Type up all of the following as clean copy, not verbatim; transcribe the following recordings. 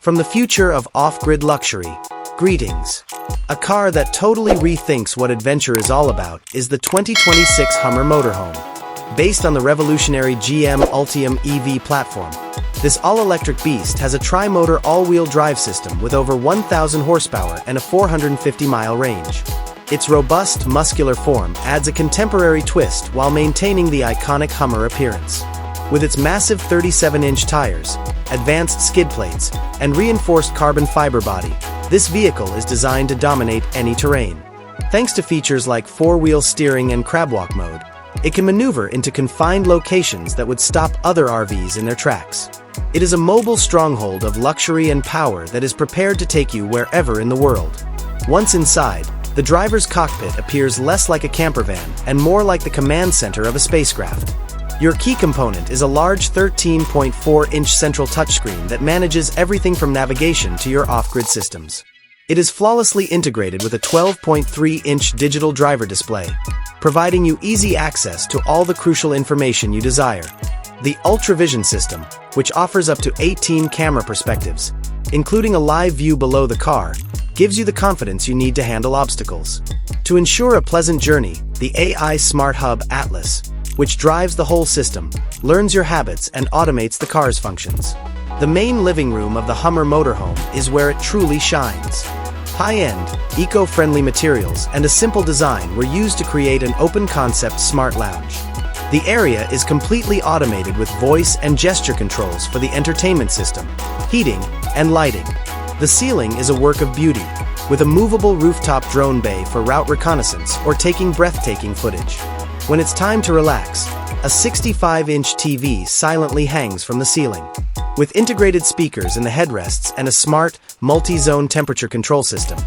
From the future of off-grid luxury, greetings. A car that totally rethinks what adventure is all about is the 2026 Hummer Motorhome. Based on the revolutionary GM Ultium EV platform, this all-electric beast has a tri-motor all-wheel drive system with over 1,000 horsepower and a 450-mile range. Its robust, muscular form adds a contemporary twist while maintaining the iconic Hummer appearance. With its massive 37-inch tires, advanced skid plates, and reinforced carbon fiber body, this vehicle is designed to dominate any terrain. Thanks to features like four-wheel steering and CrabWalk mode, it can maneuver into confined locations that would stop other RVs in their tracks. It is a mobile stronghold of luxury and power that is prepared to take you wherever in the world. Once inside, the driver's cockpit appears less like a campervan and more like the command center of a spacecraft. Your key component is a large 13.4-inch central touchscreen that manages everything from navigation to your off-grid systems. It is flawlessly integrated with a 12.3-inch digital driver display, providing you easy access to all the crucial information you desire. The UltraVision system, which offers up to 18 camera perspectives, including a live view below the car, gives you the confidence you need to handle obstacles. To ensure a pleasant journey, the AI Smart Hub Atlas, which drives the whole system, learns your habits and automates the car's functions. The main living room of the Hummer Motorhome is where it truly shines. High-end, eco-friendly materials and a simple design were used to create an open-concept smart lounge. The area is completely automated with voice and gesture controls for the entertainment system, heating, and lighting. The ceiling is a work of beauty, with a movable rooftop drone bay for route reconnaissance or taking breathtaking footage. When it's time to relax, a 65-inch TV silently hangs from the ceiling. With integrated speakers in the headrests and a smart, multi-zone temperature control system,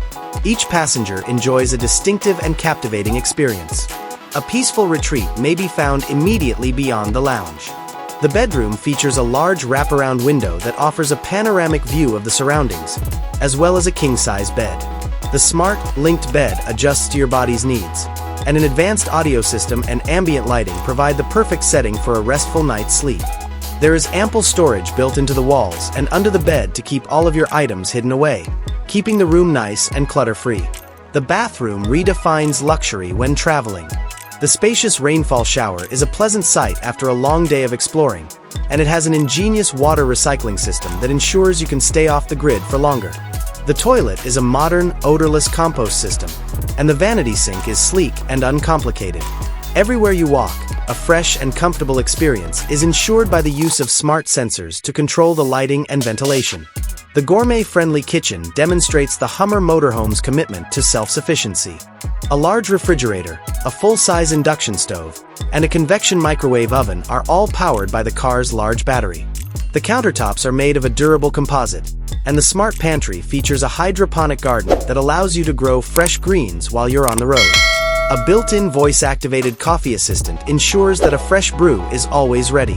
each passenger enjoys a distinctive and captivating experience. A peaceful retreat may be found immediately beyond the lounge. The bedroom features a large wraparound window that offers a panoramic view of the surroundings, as well as a king-size bed. The smart, linked bed adjusts to your body's needs, and an advanced audio system and ambient lighting provide the perfect setting for a restful night's sleep. There is ample storage built into the walls and under the bed to keep all of your items hidden away, keeping the room nice and clutter-free. The bathroom redefines luxury when traveling. The spacious rainfall shower is a pleasant sight after a long day of exploring, and it has an ingenious water recycling system that ensures you can stay off the grid for longer. The toilet is a modern, odorless compost system, and the vanity sink is sleek and uncomplicated. Everywhere you walk, a fresh and comfortable experience is ensured by the use of smart sensors to control the lighting and ventilation. The gourmet-friendly kitchen demonstrates the Hummer Motorhome's commitment to self-sufficiency. A large refrigerator, a full-size induction stove, and a convection microwave oven are all powered by the car's large battery. The countertops are made of a durable composite, and the smart pantry features a hydroponic garden that allows you to grow fresh greens while you're on the road. A built-in voice-activated coffee assistant ensures that a fresh brew is always ready.